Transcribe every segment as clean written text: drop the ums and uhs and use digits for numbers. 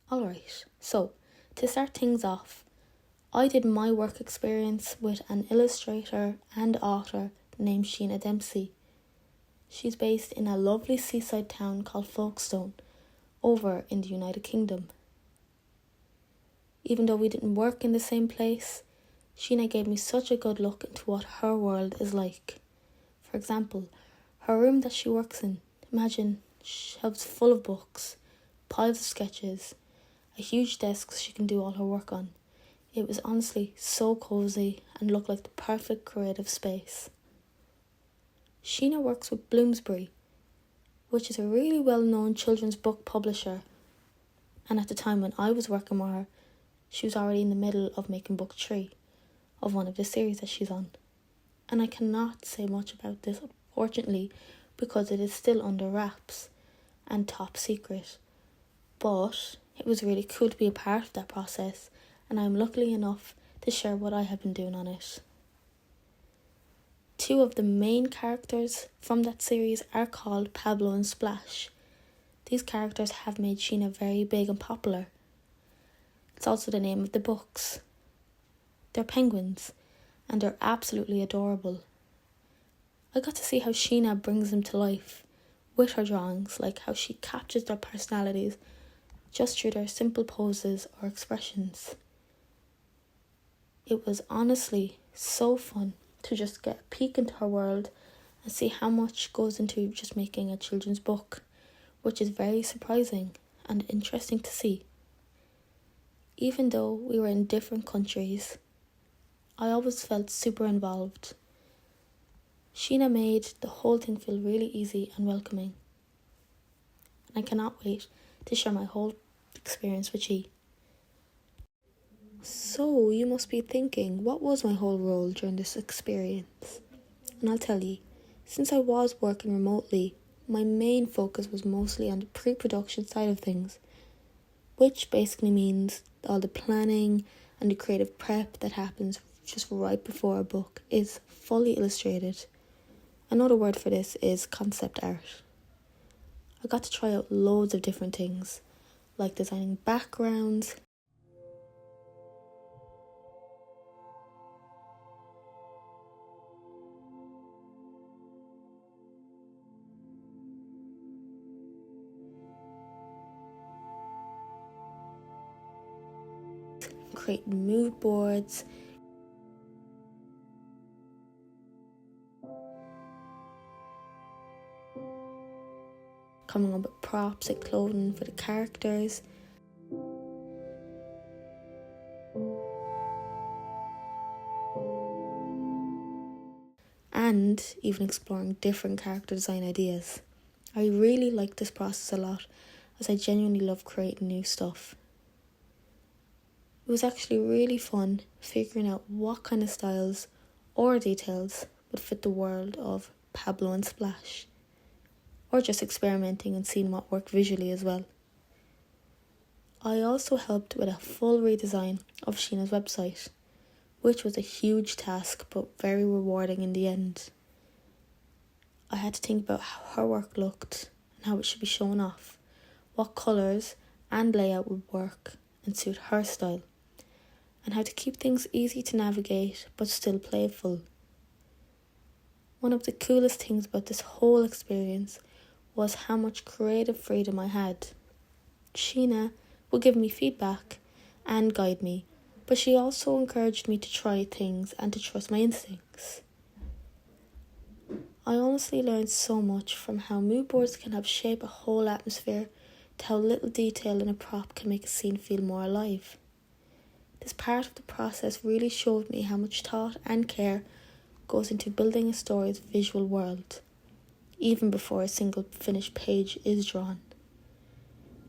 Alright, so to start things off, I did my work experience with an illustrator and author named Sheena Dempsey. She's based in a lovely seaside town called Folkestone, over in the United Kingdom. Even though we didn't work in the same place, Sheena gave me such a good look into what her world is like. For example, her room that she works in, imagine shelves full of books, piles of sketches, a huge desk she can do all her work on. It was honestly so cosy and looked like the perfect creative space. Sheena works with Bloomsbury, which is a really well-known children's book publisher, and at the time when I was working with her, she was already in the middle of making book 3 of one of the series that she's on. And I cannot say much about this, unfortunately, because it is still under wraps and top secret. But it was really cool to be a part of that process, and I'm lucky enough to share what I have been doing on it. 2 of the main characters from that series are called Pablo and Splash. These characters have made Sheena very big and popular. It's also the name of the books. They're penguins, and they're absolutely adorable. I got to see how Sheena brings them to life with her drawings, like how she captures their personalities just through their simple poses or expressions. It was honestly so fun to just get a peek into her world and see how much goes into just making a children's book, which is very surprising and interesting to see. Even though we were in different countries, I always felt super involved. Sheena made the whole thing feel really easy and welcoming. And I cannot wait to share my whole experience with you. So you must be thinking, what was my whole role during this experience? And I'll tell you, since I was working remotely, my main focus was mostly on the pre-production side of things, which basically means all the planning and the creative prep that happens just right before a book is fully illustrated. Another word for this is concept art. I got to try out loads of different things, like designing backgrounds, creating mood boards, coming up with props and clothing for the characters, and even exploring different character design ideas. I really like this process a lot, as I genuinely love creating new stuff. It was actually really fun figuring out what kind of styles or details would fit the world of Pablo and Splash, or just experimenting and seeing what worked visually as well. I also helped with a full redesign of Sheena's website, which was a huge task but very rewarding in the end. I had to think about how her work looked and how it should be shown off, what colours and layout would work and suit her style, and how to keep things easy to navigate but still playful. One of the coolest things about this whole experience was how much creative freedom I had. Sheena would give me feedback and guide me, but she also encouraged me to try things and to trust my instincts. I honestly learned so much, from how mood boards can help shape a whole atmosphere to how little detail in a prop can make a scene feel more alive. This part of the process really showed me how much thought and care goes into building a story's visual world, even before a single finished page is drawn.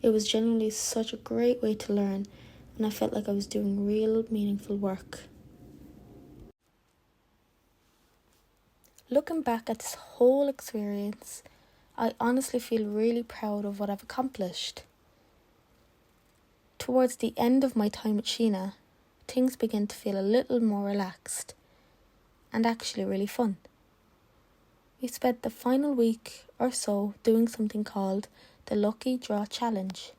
It was genuinely such a great way to learn, and I felt like I was doing real meaningful work. Looking back at this whole experience, I honestly feel really proud of what I've accomplished. Towards the end of my time with Sheena, things began to feel a little more relaxed and actually really fun. We spent the final week or so doing something called the Lucky Draw Challenge,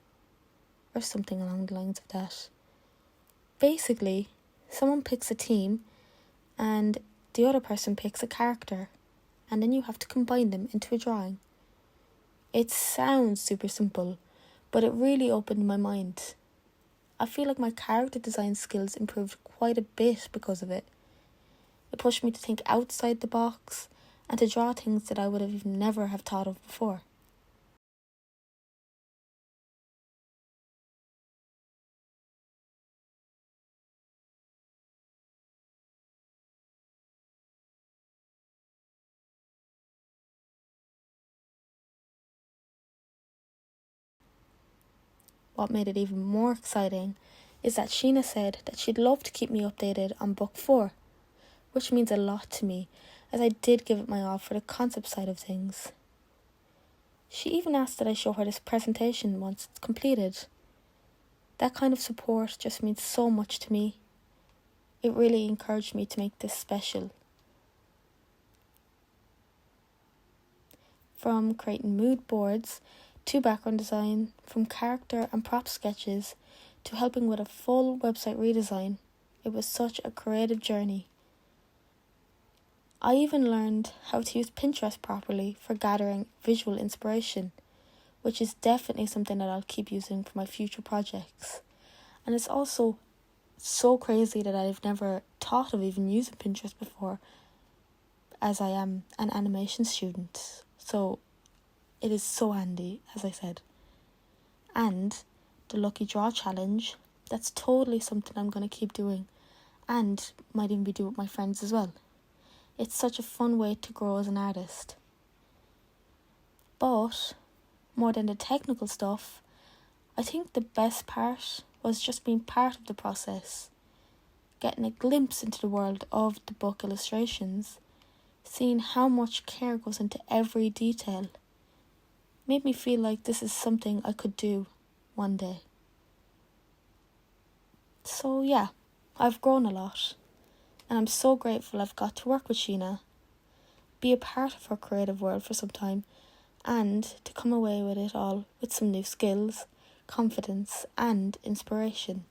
or something along the lines of that. Basically, someone picks a team and the other person picks a character, and then you have to combine them into a drawing. It sounds super simple, but it really opened my mind. I feel like my character design skills improved quite a bit because of it. It pushed me to think outside the box and to draw things that I would have never have thought of before. What made it even more exciting is that Sheena said that she'd love to keep me updated on book 4, which means a lot to me, as I did give it my all for the concept side of things. She even asked that I show her this presentation once it's completed. That kind of support just means so much to me. It really encouraged me to make this special. From creating mood boards to background design, from character and prop sketches to helping with a full website redesign, it was such a creative journey. I even learned how to use Pinterest properly for gathering visual inspiration, which is definitely something that I'll keep using for my future projects. And it's also so crazy that I've never thought of even using Pinterest before, as I am an animation student. So it is so handy, as I said. And the Lucky Draw Challenge, that's totally something I'm going to keep doing, and might even be doing with my friends as well. It's such a fun way to grow as an artist. But more than the technical stuff, I think the best part was just being part of the process, getting a glimpse into the world of the book illustrations, seeing how much care goes into every detail, made me feel like this is something I could do one day. So yeah, I've grown a lot, and I'm so grateful I've got to work with Sheena, be a part of her creative world for some time, and to come away with it all with some new skills, confidence and inspiration.